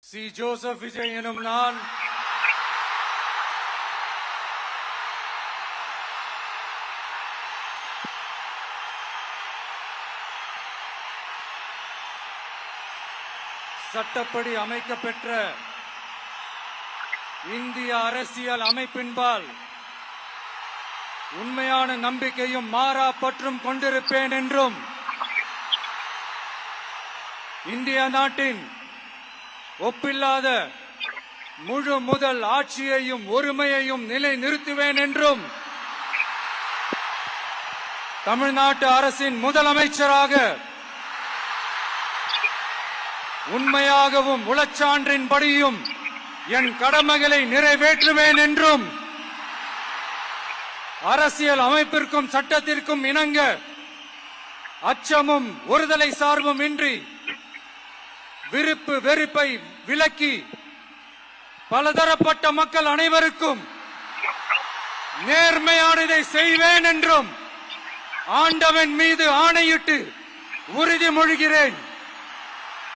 C. Joseph Vijay எனும் நான் சட்டப்படி அமைக்கப்பெற்ற இந்திய அரசியல் அமைப்பின்பால் உண்மையான நம்பிக்கையும் மாறா பற்றும் கொண்டிருப்பேன் என்றும் இந்திய நாட்டின் ஒப்பில்லாத முழு முதல் ஆட்சியையும் ஒருமையையும் நிலைநிறுத்துவேன் என்றும் தமிழ்நாட்டு அரசின் முதலமைச்சராக உண்மையாகவும் உளச்சான்றின்படியும் என் கடமைகளை நிறைவேற்றுவேன் என்றும் அரசியல் அமைப்பிற்கும் சட்டத்திற்கும் இணங்க அச்சமும் ஒருதலை சார்பும் இன்றி விருப்பு வெறுப்பை விலக்கி பலதரப்பட்ட மக்கள் அனைவருக்கும் நேர்மையானதை செய்வேன் என்றும் ஆண்டவன் மீது ஆணையிட்டு உறுதிமொழிகிறேன்.